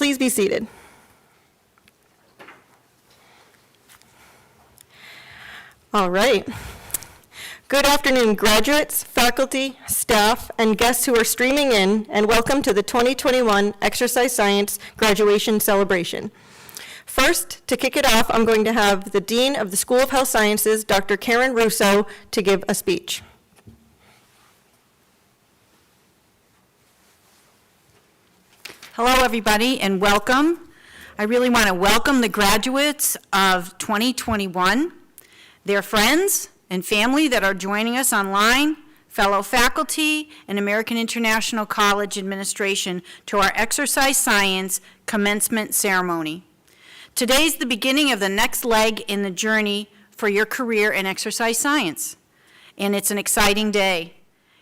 Please be seated. All right. Good afternoon, graduates, faculty, staff, and guests who are streaming in, and welcome to the 2021 Exercise Science Graduation Celebration. First, to kick it off, I'm going to have the Dean of the School of Health Sciences, Dr. Karen Russo, to give a speech. Hello, everybody, and welcome. I really want to welcome the graduates of 2021, their friends and family that are joining us online, fellow faculty, and American International College administration to our Exercise Science Commencement Ceremony. Today's the beginning of the next leg in the journey for your career in exercise science, and it's an exciting day.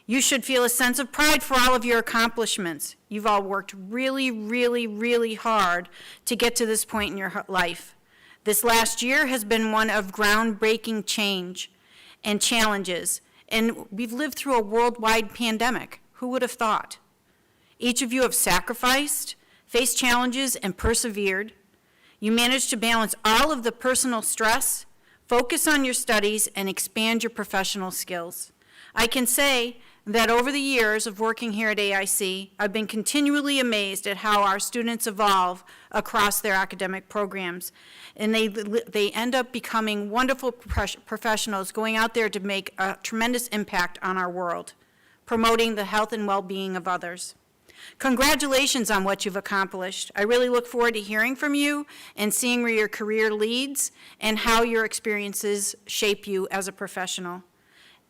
You should feel a sense of pride for all of your accomplishments. You've all worked really, really, really hard to get to this point in your life. This last year has been one of groundbreaking change and challenges, and we've lived through a worldwide pandemic. Who would have thought? Each of you have sacrificed, faced challenges, and persevered. You managed to balance all of the personal stress, focus on your studies, and expand your professional skills. I can say that over the years of working here at AIC, I've been continually amazed at how our students evolve across their academic programs. And they end up becoming wonderful professionals going out there to make a tremendous impact on our world, promoting the health and well-being of others. Congratulations on what you've accomplished. I really look forward to hearing from you and seeing where your career leads and how your experiences shape you as a professional.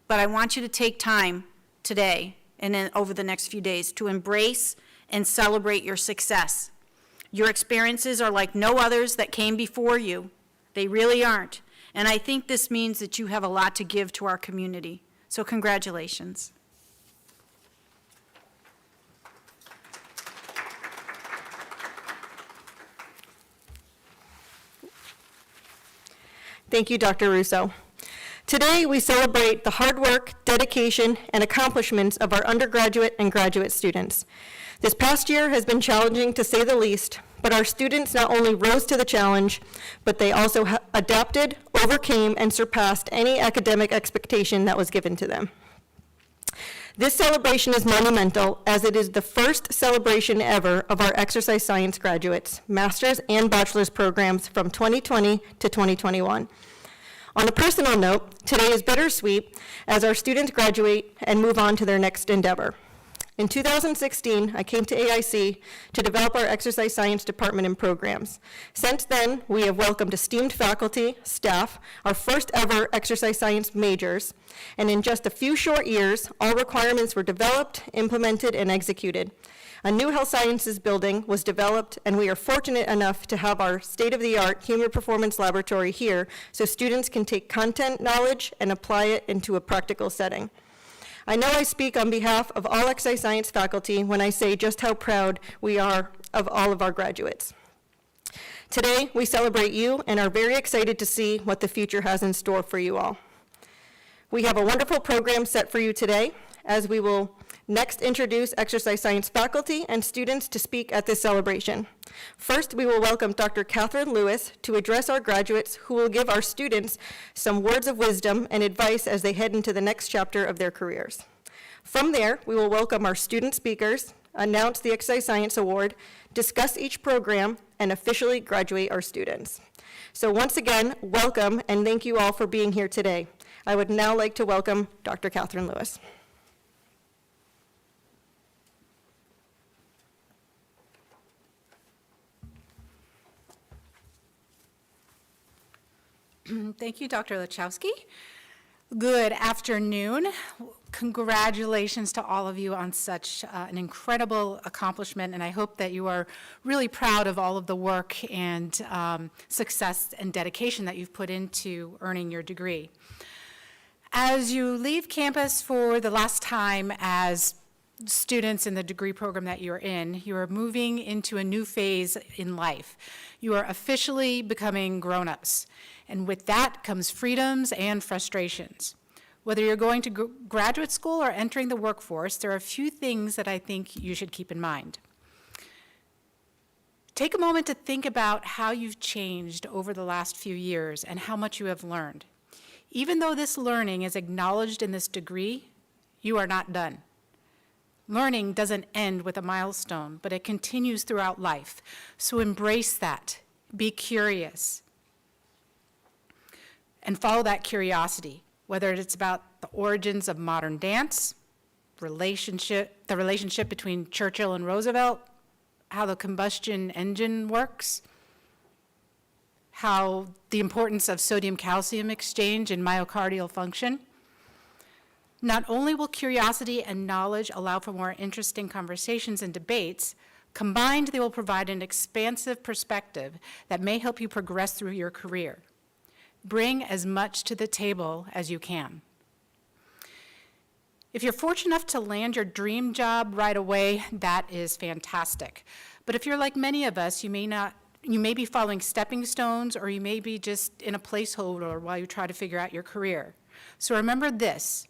But I want you to take time today and then over the next few days to embrace and celebrate your success. Your experiences are like no others that came before you. They really aren't. And I think this means that you have a lot to give to our community. So congratulations. Thank you, Dr. Russo. Today, we celebrate the hard work, dedication, and accomplishments of our undergraduate and graduate students. This past year has been challenging, to say the least, but our students not only rose to the challenge, but they also adapted, overcame, and surpassed any academic expectation that was given to them. This celebration is monumental, as it is the first celebration ever of our exercise science graduates, master's and bachelor's programs from 2020 to 2021. On a personal note, today is bittersweet as our students graduate and move on to their next endeavor. In 2016, I came to AIC to develop our exercise science department and programs. Since then, we have welcomed esteemed faculty, staff, our first ever exercise science majors, and in just a few short years, all requirements were developed, implemented, and executed. A new health sciences building was developed, and we are fortunate enough to have our state-of-the-art human performance laboratory here so students can take content knowledge and apply it into a practical setting. I know I speak on behalf of all exercise science faculty when I say just how proud we are of all of our graduates. Today, we celebrate you and are very excited to see what the future has in store for you all. We have a wonderful program set for you today, as we will next introduce exercise science faculty and students to speak at this celebration. First, we will welcome Dr. Catherine Lewis to address our graduates, who will give our students some words of wisdom and advice as they head into the next chapter of their careers. From there, we will welcome our student speakers, announce the Exercise Science Award, discuss each program, and officially graduate our students. So once again, welcome, and thank you all for being here today. I would now like to welcome Dr. Catherine Lewis. Thank you, Dr. Lachowski. Good afternoon. Congratulations to all of you on such an incredible accomplishment, and I hope that you are really proud of all of the work and success and dedication that you've put into earning your degree. As you leave campus for the last time as students in the degree program that you're in, you are moving into a new phase in life. You are officially becoming grown-ups, and with that comes freedoms and frustrations. Whether you're going to graduate school or entering the workforce, there are a few things that I think you should keep in mind. Take a moment to think about how you've changed over the last few years and how much you have learned. Even though this learning is acknowledged in this degree, you are not done. Learning doesn't end with a milestone, but it continues throughout life. So embrace that. Be curious. And follow that curiosity, whether it's about the origins of modern dance, the relationship between Churchill and Roosevelt, how the combustion engine works, how the importance of sodium-calcium exchange in myocardial function. Not only will curiosity and knowledge allow for more interesting conversations and debates, combined they will provide an expansive perspective that may help you progress through your career. Bring as much to the table as you can. If you're fortunate enough to land your dream job right away, that is fantastic. But if you're like many of us, you may be following stepping stones, or you may be just in a placeholder while you try to figure out your career. So remember this,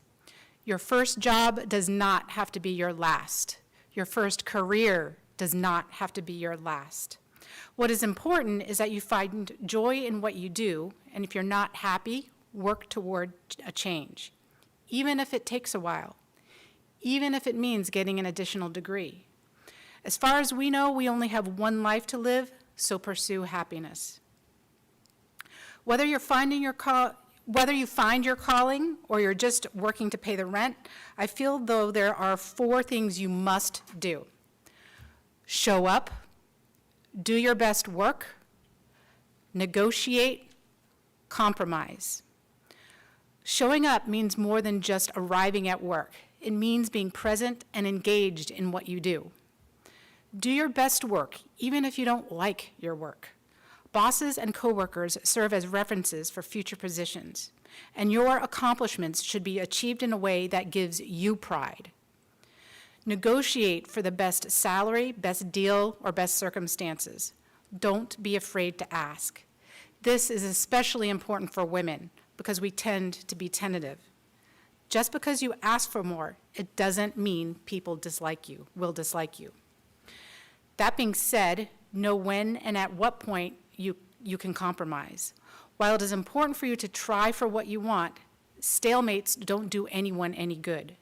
your first job does not have to be your last. Your first career does not have to be your last. What is important is that you find joy in what you do, and if you're not happy, work toward a change, even if it takes a while, even if it means getting an additional degree. As far as we know, we only have one life to live, so pursue happiness. Whether you find your calling or you're just working to pay the rent, I feel though there are 4 things you must do. Show up, do your best work, negotiate, compromise. Showing up means more than just arriving at work. It means being present and engaged in what you do. Do your best work, even if you don't like your work. Bosses and coworkers serve as references for future positions, and your accomplishments should be achieved in a way that gives you pride. Negotiate for the best salary, best deal, or best circumstances. Don't be afraid to ask. This is especially important for women because we tend to be tentative. Just because you ask for more, it doesn't mean people will dislike you. That being said, know when and at what point you can compromise. While it is important for you to try for what you want, stalemates don't do anyone any good.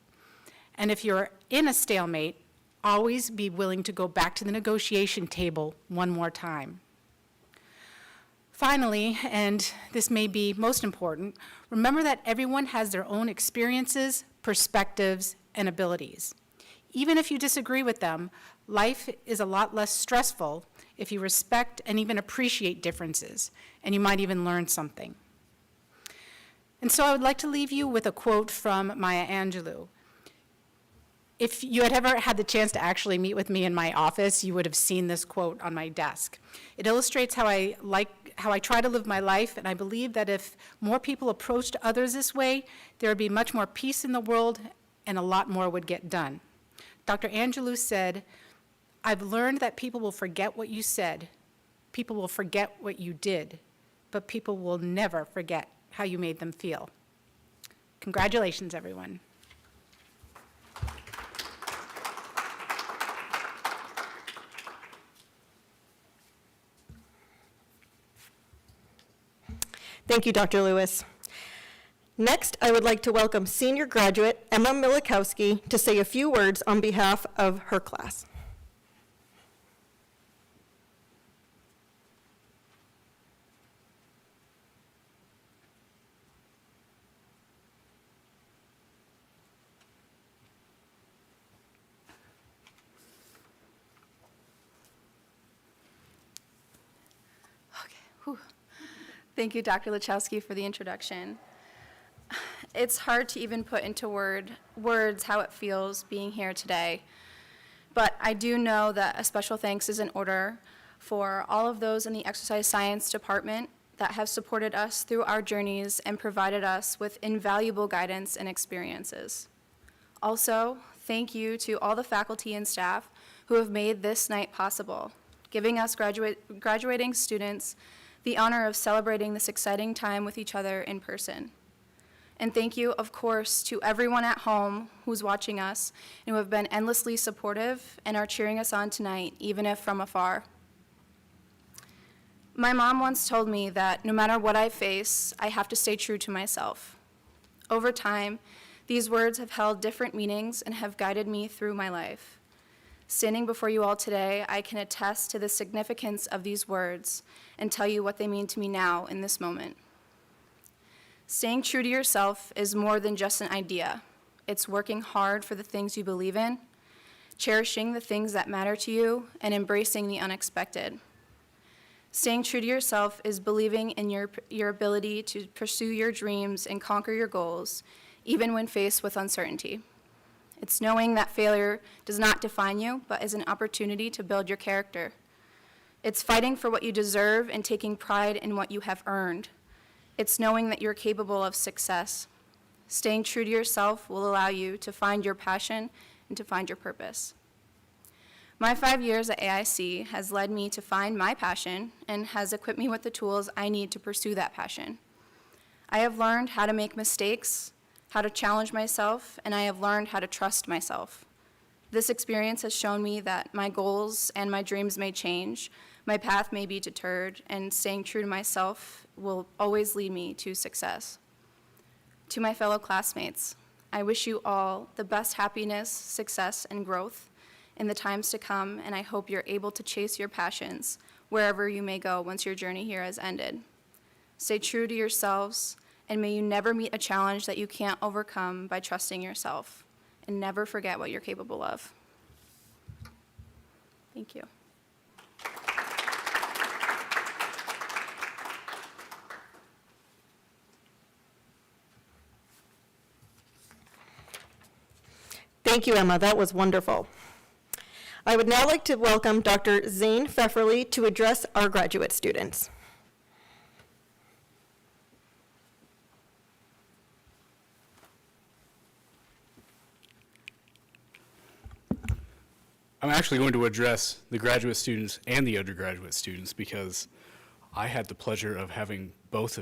And if you're in a stalemate, always be willing to go back to the negotiation table one more time. Finally, and this may be most important, remember that everyone has their own experiences, perspectives, and abilities. Even if you disagree with them, life is a lot less stressful if you respect and even appreciate differences, and you might even learn something. And so I would like to leave you with a quote from Maya Angelou. If you had ever had the chance to actually meet with me in my office, you would have seen this quote on my desk. It illustrates how I try to live my life, and I believe that if more people approached others this way, there would be much more peace in the world and a lot more would get done. Dr. Angelou said, "I've learned that people will forget what you said, people will forget what you did, but people will never forget how you made them feel." Congratulations, everyone. Thank you, Dr. Lewis. Next, I would like to welcome senior graduate Emma Milikowski to say a few words on behalf of her class. Thank you, Dr. Lachowski, for the introduction. It's hard to even put into words how it feels being here today, but I do know that a special thanks is in order for all of those in the exercise science department that have supported us through our journeys and provided us with invaluable guidance and experiences. Also, thank you to all the faculty and staff who have made this night possible, giving us graduating students the honor of celebrating this exciting time with each other in person. And thank you, of course, to everyone at home who's watching us and who have been endlessly supportive and are cheering us on tonight, even if from afar. My mom once told me that no matter what I face, I have to stay true to myself. Over time, these words have held different meanings and have guided me through my life. Standing before you all today, I can attest to the significance of these words and tell you what they mean to me now in this moment. Staying true to yourself is more than just an idea. It's working hard for the things you believe in, cherishing the things that matter to you, and embracing the unexpected. Staying true to yourself is believing in your ability to pursue your dreams and conquer your goals, even when faced with uncertainty. It's knowing that failure does not define you, but is an opportunity to build your character. It's fighting for what you deserve and taking pride in what you have earned. It's knowing that you're capable of success. Staying true to yourself will allow you to find your passion and to find your purpose. My 5 years at AIC has led me to find my passion and has equipped me with the tools I need to pursue that passion. I have learned how to make mistakes, how to challenge myself, and I have learned how to trust myself. This experience has shown me that my goals and my dreams may change, my path may be deterred, and staying true to myself will always lead me to success. To my fellow classmates, I wish you all the best happiness, success, and growth in the times to come, and I hope you're able to chase your passions wherever you may go once your journey here has ended. Stay true to yourselves, and may you never meet a challenge that you can't overcome by trusting yourself, and never forget what you're capable of. Thank you. Thank you, Emma. That was wonderful. I would now like to welcome Dr. Zane Pfefferly to address our graduate students. I'm actually going to address the graduate students and the undergraduate students because I had the pleasure of having both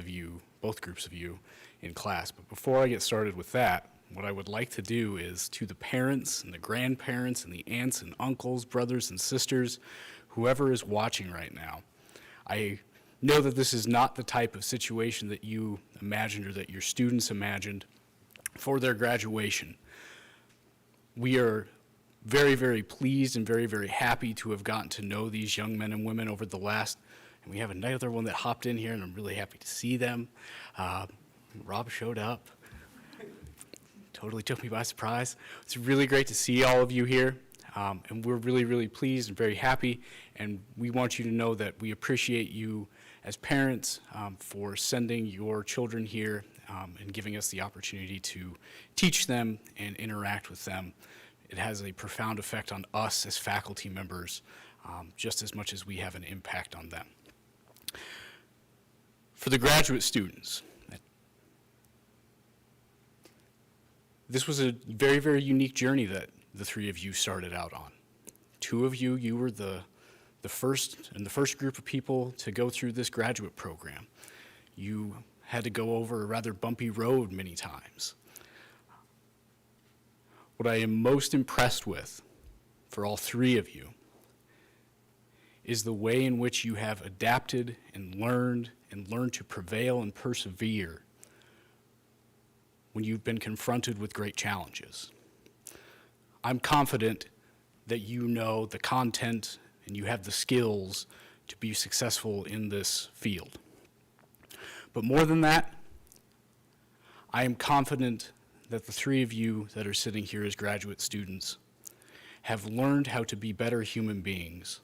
groups of you in class. But before I get started with that, what I would like to do is to the parents and the grandparents and the aunts and uncles, brothers and sisters, whoever is watching right now, I know that this is not the type of situation that you imagined or that your students imagined for their graduation. We are very, very pleased and very, very happy to have gotten to know these young men and women over the last, and we have another one that hopped in here, and I'm really happy to see them. Rob showed up. Totally took me by surprise. It's really great to see all of you here, and we're really, really pleased and very happy, and we want you to know that we appreciate you as parents for sending your children here and giving us the opportunity to teach them and interact with them. It has a profound effect on us as faculty members, just as much as we have an impact on them. For the graduate students, this was a very, very unique journey that the three of you started out on. Two of you were the first group of people to go through this graduate program. You had to go over a rather bumpy road many times. What I am most impressed with for all three of you is the way in which you have adapted and learned to prevail and persevere when you've been confronted with great challenges. I'm confident that you know the content and you have the skills to be successful in this field. But more than that, I am confident that the three of you that are sitting here as graduate students have learned how to be better human beings,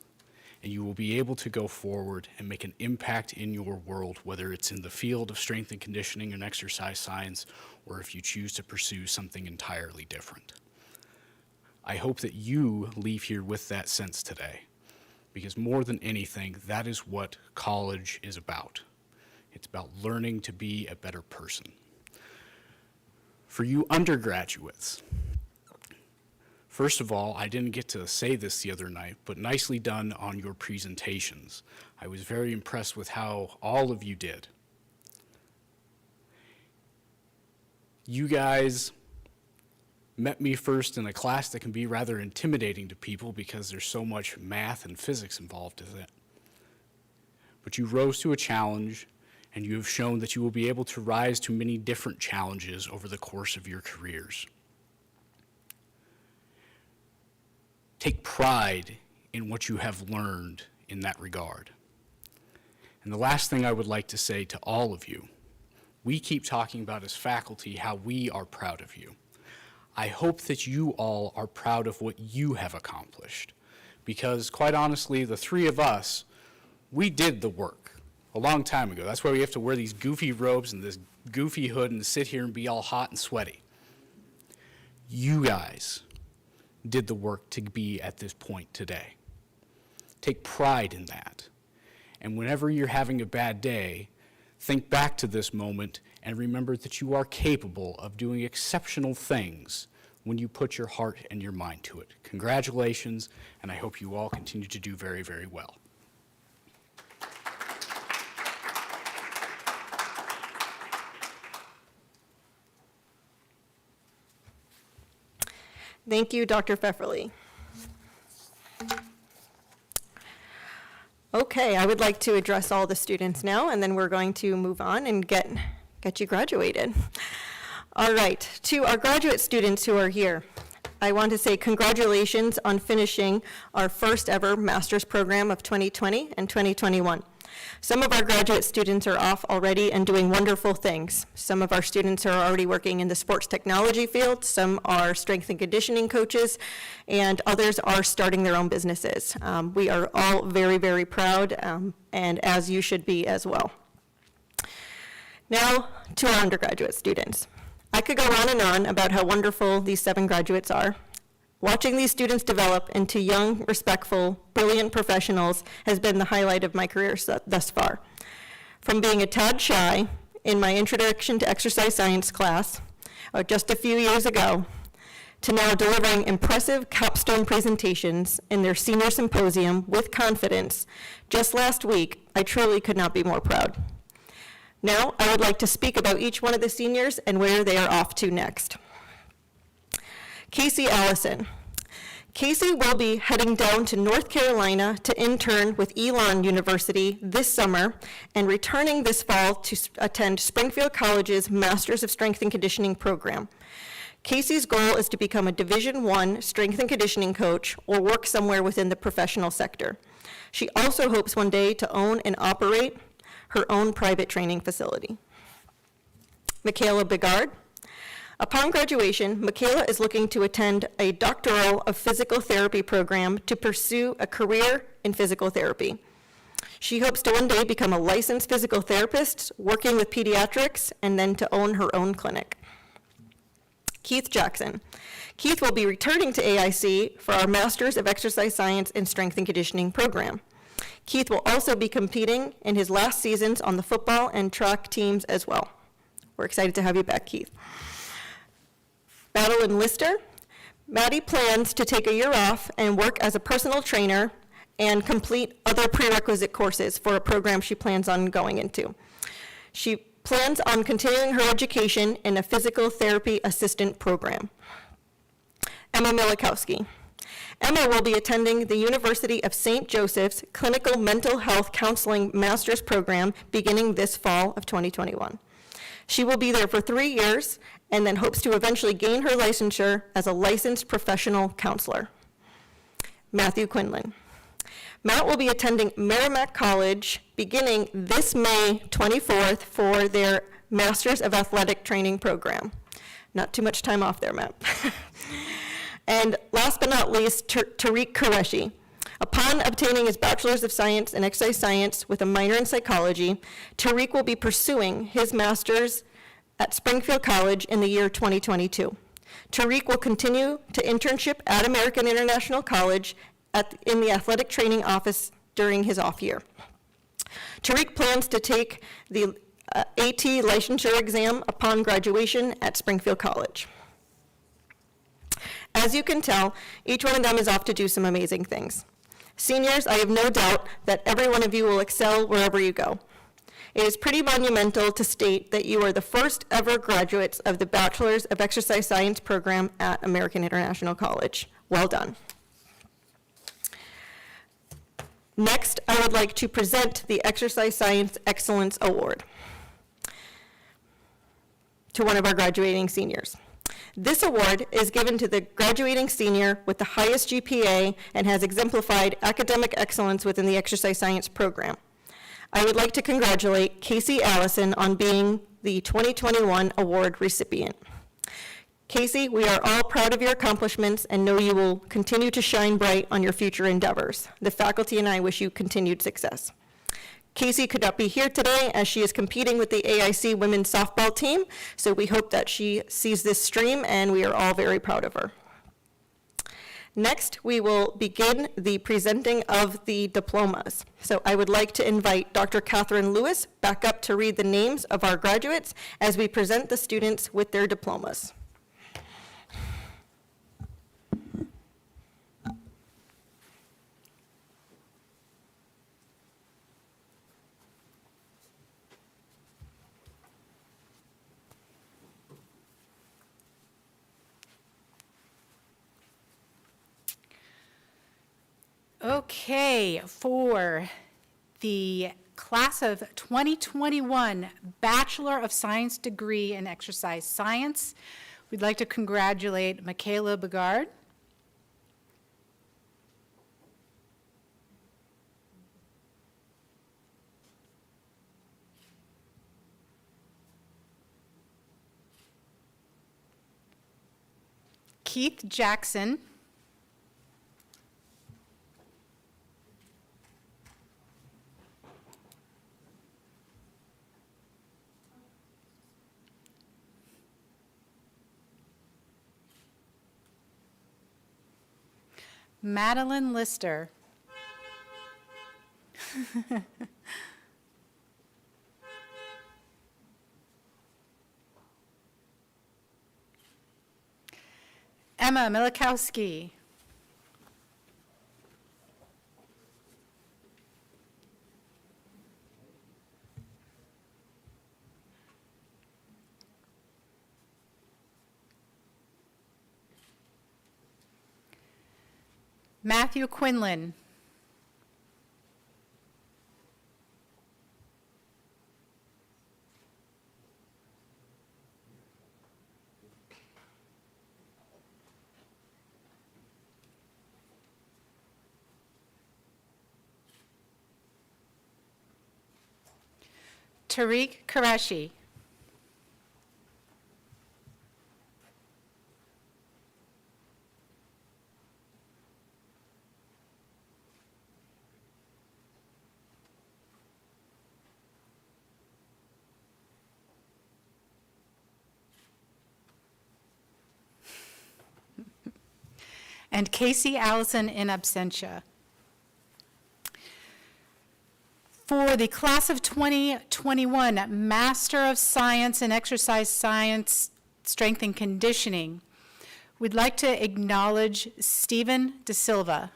and you will be able to go forward and make an impact in your world, whether it's in the field of strength and conditioning and exercise science, or if you choose to pursue something entirely different. I hope that you leave here with that sense today, because more than anything, that is what college is about. It's about learning to be a better person. For you undergraduates, first of all, I didn't get to say this the other night, but nicely done on your presentations. I was very impressed with how all of you did. You guys met me first in a class that can be rather intimidating to people because there's so much math and physics involved in it. but you rose to a challenge, and you have shown that you will be able to rise to many different challenges over the course of your careers. Take pride in what you have learned in that regard. And the last thing I would like to say to all of you, we keep talking about as faculty how we are proud of you. I hope that you all are proud of what you have accomplished, because quite honestly, the three of us, we did the work a long time ago. That's why we have to wear these goofy robes and this goofy hood and sit here and be all hot and sweaty. You guys did the work to be at this point today. Take pride in that. And whenever you're having a bad day, think back to this moment and remember that you are capable of doing exceptional things when you put your heart and your mind to it. Congratulations, and I hope you all continue to do very, very well. Thank you, Dr. Pfefferly. Okay, I would like to address all the students now, and then we're going to move on and get you graduated. All right, to our graduate students who are here, I want to say congratulations on finishing our first ever master's program of 2020 and 2021. Some of our graduate students are off already and doing wonderful things. Some of our students are already working in the sports technology field, some are strength and conditioning coaches, and others are starting their own businesses. We are all very, very proud, and as you should be as well. Now to our undergraduate students. I could go on and on about how wonderful these 7 graduates are. Watching these students develop into young, respectful, brilliant professionals has been the highlight of my career thus far. From being a tad shy in my Introduction to Exercise Science class just a few years ago, to now delivering impressive capstone presentations in their senior symposium with confidence just last week, I truly could not be more proud. Now, I would like to speak about each one of the seniors and where they are off to next. Casey Allison. Casey will be heading down to North Carolina to intern with Elon University this summer and returning this fall to attend Springfield College's Masters of Strength and Conditioning program. Casey's goal is to become a Division I strength and conditioning coach or work somewhere within the professional sector. She also hopes one day to own and operate her own private training facility. Michaela Bigard. Upon graduation, Michaela is looking to attend a doctoral of physical therapy program to pursue a career in physical therapy. She hopes to one day become a licensed physical therapist, working with pediatrics, and then to own her own clinic. Keith Jackson. Keith will be returning to AIC for our Masters of Exercise Science and Strength and Conditioning program. Keith will also be competing in his last seasons on the football and track teams as well. We're excited to have you back, Keith. Madeline Lister. Maddie plans to take a year off and work as a personal trainer and complete other prerequisite courses for a program she plans on going into. She plans on continuing her education in a physical therapy assistant program. Emma Milikowski. Emma will be attending the University of St. Joseph's Clinical Mental Health Counseling Master's Program beginning this fall of 2021. She will be there for 3 years and then hopes to eventually gain her licensure as a licensed professional counselor. Matthew Quinlan. Matt will be attending Merrimack College beginning this May 24th for their Masters of Athletic Training program. Not too much time off there, Matt. And last but not least, Tariq Qureshi. Upon obtaining his Bachelor's of Science in Exercise Science with a minor in psychology, Tariq will be pursuing his master's at Springfield College in the year 2022. Tariq will continue to internship at American International College in the athletic training office during his off year. Tariq plans to take the AT licensure exam upon graduation at Springfield College. As you can tell, each one of them is off to do some amazing things. Seniors, I have no doubt that every one of you will excel wherever you go. It is pretty monumental to state that you are the first ever graduates of the Bachelor's of Exercise Science program at American International College. Well done. Next, I would like to present the Exercise Science Excellence Award to one of our graduating seniors. This award is given to the graduating senior with the highest GPA and has exemplified academic excellence within the exercise science program. I would like to congratulate Casey Allison on being the 2021 award recipient. Casey, we are all proud of your accomplishments and know you will continue to shine bright on your future endeavors. The faculty and I wish you continued success. Casey could not be here today as she is competing with the AIC women's softball team, so we hope that she sees this stream and we are all very proud of her. Next, we will begin the presenting of the diplomas. So I would like to invite Dr. Catherine Lewis back up to read the names of our graduates as we present the students with their diplomas. Okay, for the class of 2021 Bachelor of Science degree in exercise science, we'd like to congratulate Michaela Begard, Keith Jackson, Madeline Lister, Emma Milikowski, Matthew Quinlan, Tariq Qureshi, and Casey Allison in absentia. For the class of 2021 Master of Science in Exercise Science, Strength and Conditioning, we'd like to acknowledge Stephen De Silva.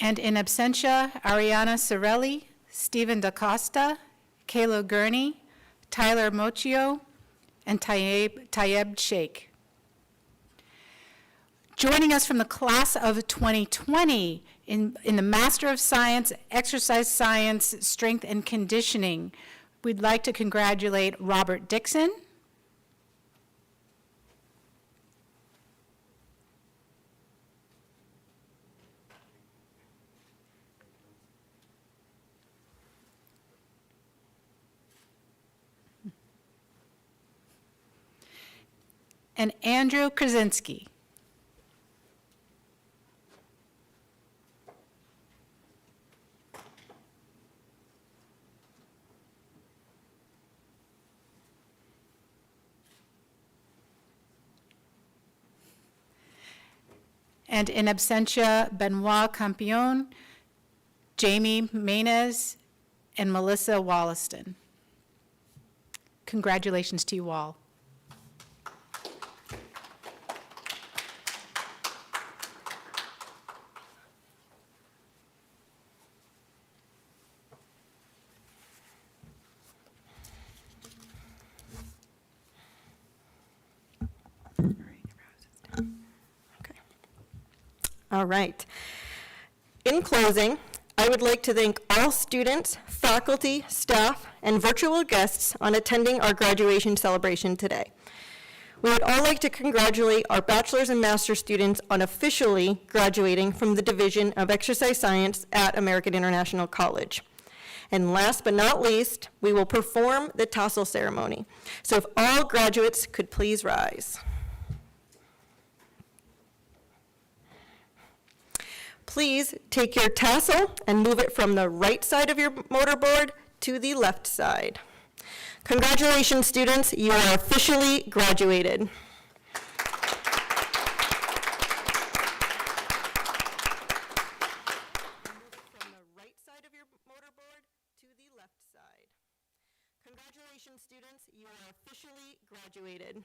And in absentia, Ariana Sorelli, Stephen DaCosta, Kayla Gurney, Tyler Mochio, and Tayeb Sheikh. Joining us from the class of 2020 in the Master of Science, Exercise Science, Strength and Conditioning, we'd like to congratulate Robert Dixon, and Andrew Krasinski. And in absentia, Benoit Campion, Jamie Maynez, and Melissa Wollaston. Congratulations to you all. All right. In closing, I would like to thank all students, faculty, staff, and virtual guests on attending our graduation celebration today. We would all like to congratulate our bachelor's and master's students on officially graduating from the Division of Exercise Science at American International College. And last but not least, we will perform the tassel ceremony. So if all graduates could please rise. Please take your tassel and move it from the right side of your mortarboard to the left side. Congratulations, students, you are officially graduated. From the right side of your mortarboard to the left side. Congratulations, students, you are officially graduated.